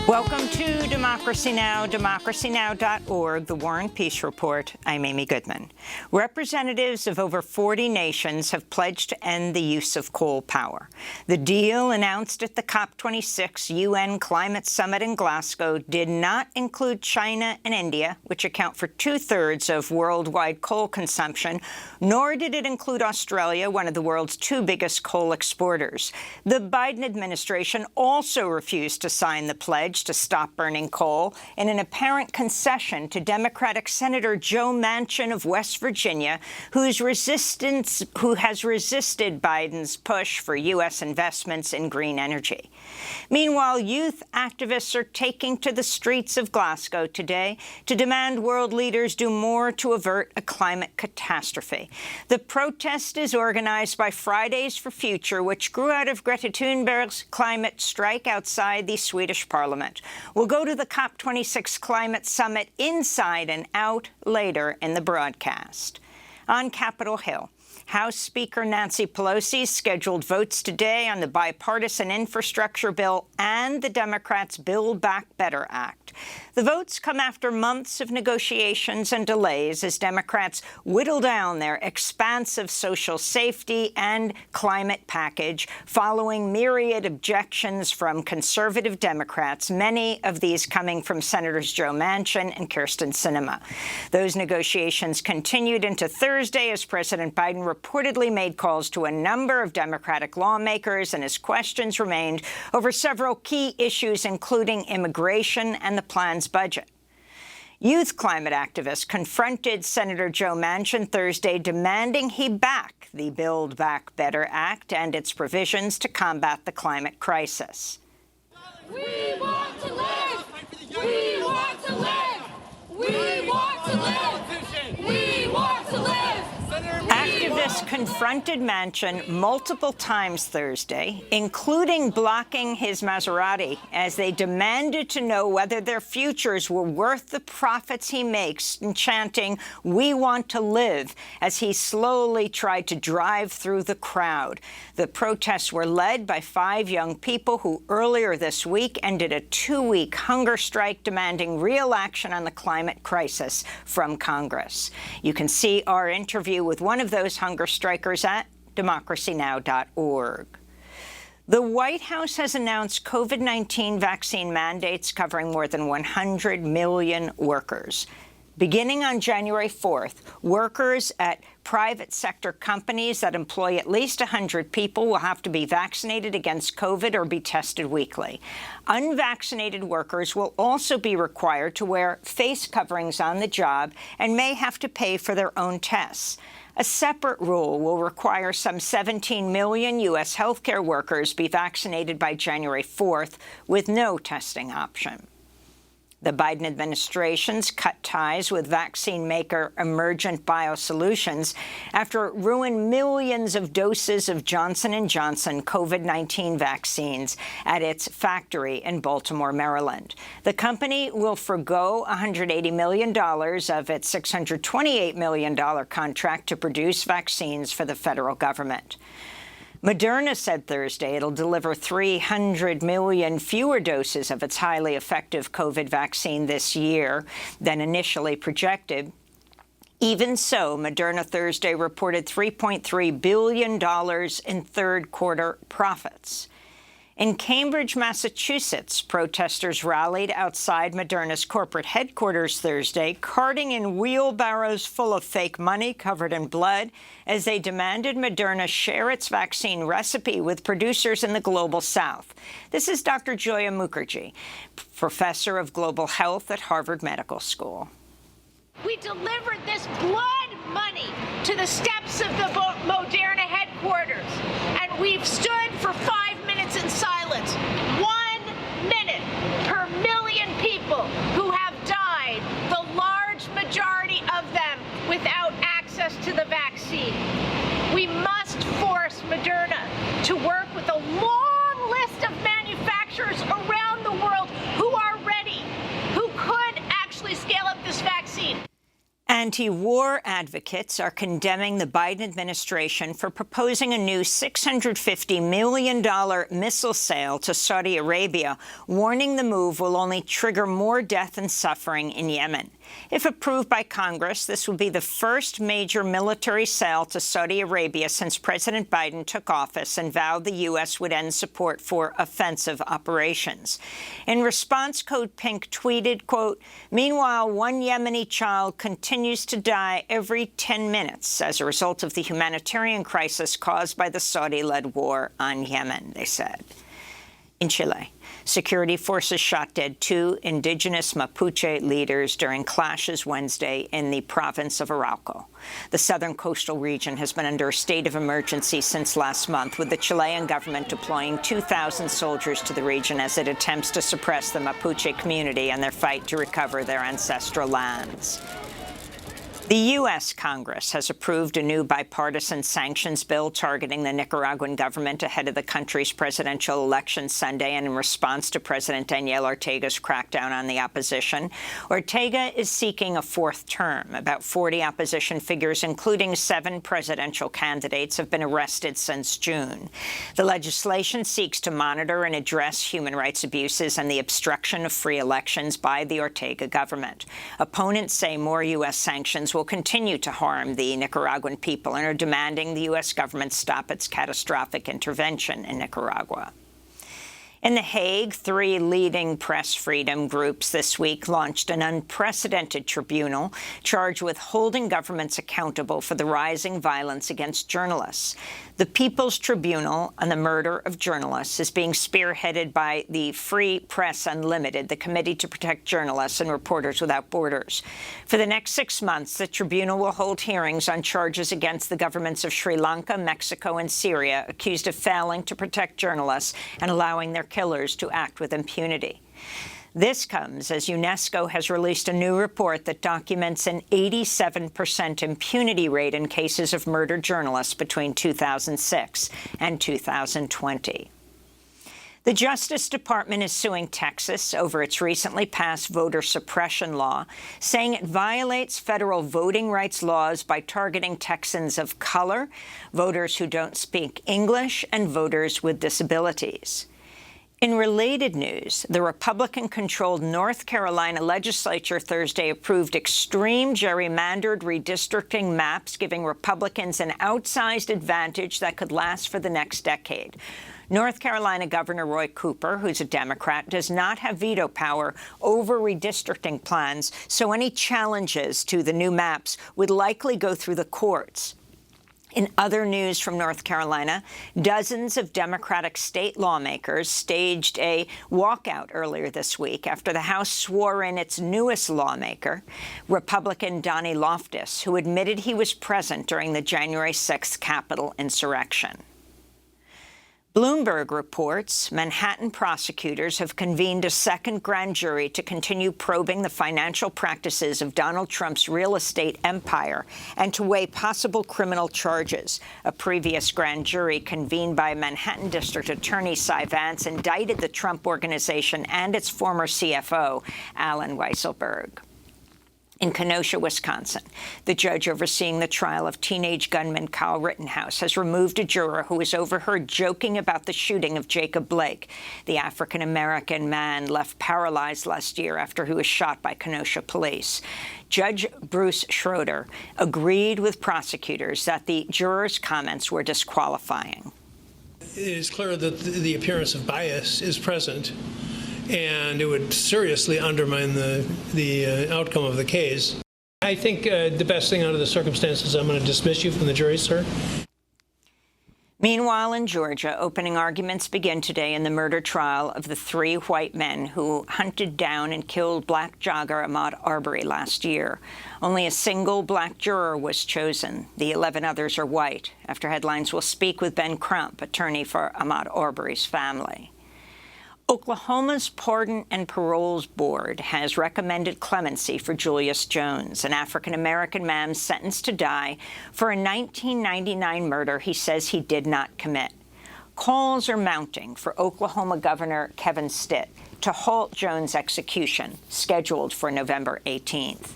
Welcome to Democracy Now!, democracynow.org, the War and Peace Report. I'm Amy Goodman. Representatives of over 40 nations have pledged to end the use of coal power. The deal announced at the COP26 UN Climate Summit in Glasgow did not include China and India, which account for two-thirds of worldwide coal consumption, nor did it include Australia, one of the world's two biggest coal exporters. The Biden administration also refused to sign the pledge to stop burning coal in an apparent concession to Democratic Senator Joe Manchin of West Virginia, who has resisted Biden's push for U.S. investments in green energy. Meanwhile, youth activists are taking to the streets of Glasgow today to demand world leaders do more to avert a climate catastrophe. The protest is organized by Fridays for Future, which grew out of Greta Thunberg's climate strike outside the Swedish parliament. We'll go to the COP26 Climate Summit inside and out later in the broadcast. On Capitol Hill, House Speaker Nancy Pelosi's scheduled votes today on the bipartisan infrastructure bill and the Democrats' Build Back Better Act. The votes come after months of negotiations and delays as Democrats whittle down their expansive social safety and climate package following myriad objections from conservative Democrats, many of these coming from Senators Joe Manchin and Kyrsten Sinema. Those negotiations continued into Thursday as President Biden reportedly made calls to a number of Democratic lawmakers, and his questions remained over several key issues, including immigration and the plan's budget. Youth climate activists confronted Senator Joe Manchin Thursday, demanding he back the Build Back Better Act and its provisions to combat the climate crisis. We want to live! We want to live! We want to live! We want to live! Activists confronted Manchin multiple times Thursday, including blocking his Maserati, as they demanded to know whether their futures were worth the profits he makes, and chanting, "We want to live," as he slowly tried to drive through the crowd. The protests were led by 5 young people who earlier this week ended a 2-week hunger strike demanding real action on the climate crisis from Congress. You can see our interview with one of those hunger strikers at democracynow.org. The White House has announced COVID-19 vaccine mandates covering more than 100 million workers. Beginning on January 4th, workers at private sector companies that employ at least 100 people will have to be vaccinated against COVID or be tested weekly. Unvaccinated workers will also be required to wear face coverings on the job and may have to pay for their own tests. A separate rule will require some 17 million U.S. healthcare workers be vaccinated by January 4th with no testing option. The Biden administration's cut ties with vaccine maker Emergent Biosolutions after it ruined millions of doses of Johnson & Johnson COVID-19 vaccines at its factory in Baltimore, Maryland. The company will forgo $180 million of its $628 million contract to produce vaccines for the federal government. Moderna said Thursday it'll deliver 300 million fewer doses of its highly effective COVID vaccine this year than initially projected. Even so, Moderna Thursday reported $3.3 billion in third-quarter profits. In Cambridge, Massachusetts, protesters rallied outside Moderna's corporate headquarters Thursday, carting in wheelbarrows full of fake money covered in blood, as they demanded Moderna share its vaccine recipe with producers in the global south. This is Dr. Joya Mukherjee, professor of global health at Harvard Medical School. We delivered this blood money to the steps of the Moderna headquarters, and we've stood for 5 minutes in silence. 1 minute per million people who have died, the large majority of them without access to the vaccine. We must force Moderna to work with a long list of manufacturers around the world who are ready, who could actually scale up this vaccine. Anti-war advocates are condemning the Biden administration for proposing a new $650 million missile sale to Saudi Arabia, warning the move will only trigger more death and suffering in Yemen. If approved by Congress, this will be the first major military sale to Saudi Arabia since President Biden took office and vowed the U.S. would end support for offensive operations. In response, Code Pink tweeted, quote, "Meanwhile, one Yemeni child continues to die every 10 minutes as a result of the humanitarian crisis caused by the Saudi-led war on Yemen," they said. In Chile, security forces shot dead two indigenous Mapuche leaders during clashes Wednesday in the province of Arauco. The southern coastal region has been under a state of emergency since last month, with the Chilean government deploying 2,000 soldiers to the region as it attempts to suppress the Mapuche community and their fight to recover their ancestral lands. The U.S. Congress has approved a new bipartisan sanctions bill targeting the Nicaraguan government ahead of the country's presidential election Sunday and in response to President Daniel Ortega's crackdown on the opposition. Ortega is seeking a fourth term. About 40 opposition figures, including 7 presidential candidates, have been arrested since June. The legislation seeks to monitor and address human rights abuses and the obstruction of free elections by the Ortega government. Opponents say more U.S. sanctions will continue to harm the Nicaraguan people and are demanding the U.S. government stop its catastrophic intervention in Nicaragua. In The Hague, 3 leading press freedom groups this week launched an unprecedented tribunal charged with holding governments accountable for the rising violence against journalists. The People's Tribunal on the murder of journalists is being spearheaded by the Free Press Unlimited, the Committee to Protect Journalists and Reporters Without Borders. For the next 6 months, the tribunal will hold hearings on charges against the governments of Sri Lanka, Mexico, and Syria, accused of failing to protect journalists and allowing their killers to act with impunity. This comes as UNESCO has released a new report that documents an 87% impunity rate in cases of murdered journalists between 2006 and 2020. The Justice Department is suing Texas over its recently passed voter suppression law, saying it violates federal voting rights laws by targeting Texans of color, voters who don't speak English, and voters with disabilities. In related news, the Republican-controlled North Carolina legislature Thursday approved extreme gerrymandered redistricting maps, giving Republicans an outsized advantage that could last for the next decade. North Carolina Governor Roy Cooper, who's a Democrat, does not have veto power over redistricting plans, so any challenges to the new maps would likely go through the courts. In other news from North Carolina, dozens of Democratic state lawmakers staged a walkout earlier this week after the House swore in its newest lawmaker, Republican Donnie Loftus, who admitted he was present during the January 6th Capitol insurrection. Bloomberg reports Manhattan prosecutors have convened a second grand jury to continue probing the financial practices of Donald Trump's real estate empire and to weigh possible criminal charges. A previous grand jury convened by Manhattan District Attorney Cy Vance indicted the Trump Organization and its former CFO, Alan Weisselberg. In Kenosha, Wisconsin, the judge overseeing the trial of teenage gunman Kyle Rittenhouse has removed a juror who was overheard joking about the shooting of Jacob Blake, the African-American man left paralyzed last year after he was shot by Kenosha police. Judge Bruce Schroeder agreed with prosecutors that the juror's comments were disqualifying. It is clear that the appearance of bias is present, and it would seriously undermine the outcome of the case. I think the best thing under the circumstances, I'm going to dismiss you from the jury, sir. Meanwhile, in Georgia, opening arguments begin today in the murder trial of the 3 white men who hunted down and killed black jogger Ahmaud Arbery last year. Only a single black juror was chosen. The 11 others are white. After Headlines, we'll speak with Ben Crump, attorney for Ahmaud Arbery's family. Oklahoma's Pardon and Paroles Board has recommended clemency for Julius Jones, an African-American man sentenced to die for a 1999 murder he says he did not commit. Calls are mounting for Oklahoma Governor Kevin Stitt to halt Jones' execution, scheduled for November 18th.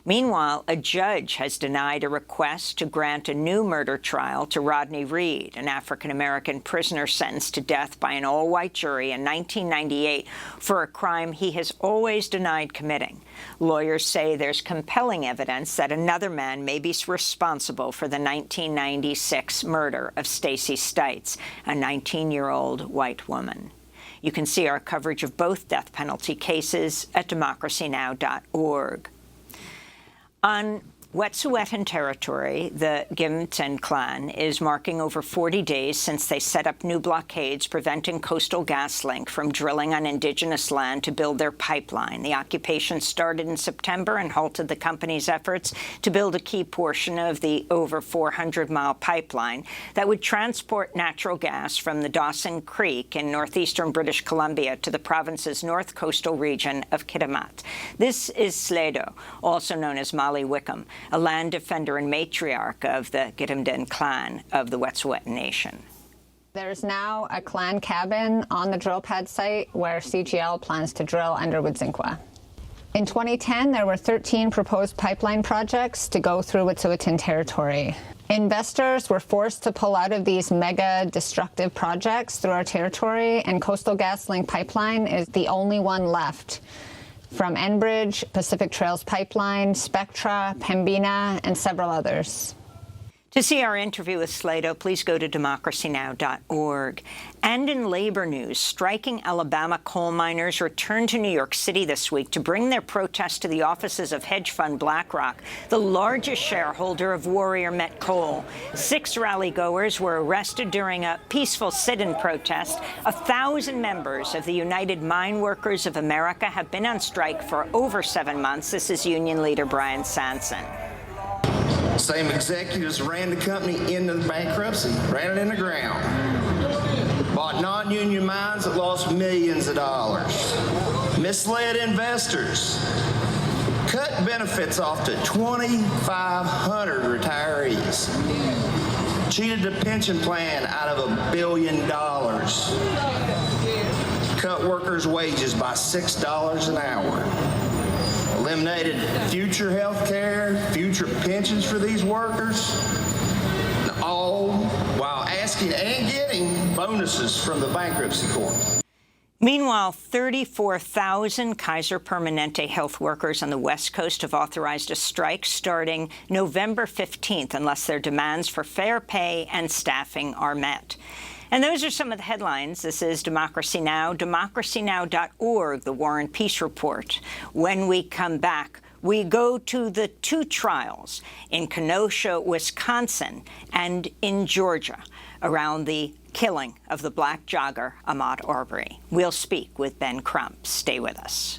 Meanwhile, a judge has denied a request to grant a new murder trial to Rodney Reed, an African-American prisoner sentenced to death by an all-white jury in 1998 for a crime he has always denied committing. Lawyers say there's compelling evidence that another man may be responsible for the 1996 murder of Stacey Stites, a 19-year-old white woman. You can see our coverage of both death penalty cases at democracynow.org. On Wet'suwet'en territory, the Gimten clan is marking over 40 days since they set up new blockades preventing Coastal GasLink from drilling on indigenous land to build their pipeline. The occupation started in September and halted the company's efforts to build a key portion of the over 400-mile pipeline that would transport natural gas from the Dawson Creek in northeastern British Columbia to the province's north coastal region of Kitimat. This is Sledo, also known as Molly Wickham, a land defender and matriarch of the Gidimt'en clan of the Wet'suwet'en Nation. There's now a clan cabin on the drill pad site where CGL plans to drill under Wudzinkwah. In 2010, there were 13 proposed pipeline projects to go through Wet'suwet'en territory. Investors were forced to pull out of these mega destructive projects through our territory, and Coastal GasLink pipeline is the only one left from Enbridge, Pacific Trails Pipeline, Spectra, Pembina, and several others. To see our interview with Sledo, please go to democracynow.org. And in labor news, striking Alabama coal miners returned to New York City this week to bring their protest to the offices of hedge fund BlackRock, the largest shareholder of Warrior Met Coal. 6 rally-goers were arrested during a peaceful sit-in protest. 1,000 members of the United Mine Workers of America have been on strike for over 7 months. This is union leader Brian Sanson. Same executives ran the company into bankruptcy, ran it in the ground. Bought non-union mines that lost millions of dollars. Misled investors. Cut benefits off to 2,500 retirees. Cheated the pension plan out of $1 billion. Cut workers' wages by $6 an hour. Eliminated future health care, future pensions for these workers, all while asking and getting bonuses from the bankruptcy court. Meanwhile, 34,000 Kaiser Permanente health workers on the West Coast have authorized a strike starting November 15th unless their demands for fair pay and staffing are met. And those are some of the headlines. This is Democracy Now!, democracynow.org, the War and Peace Report. When we come back, we go to the 2 trials in Kenosha, Wisconsin, and in Georgia around the killing of the black jogger Ahmaud Arbery. We'll speak with Ben Crump. Stay with us.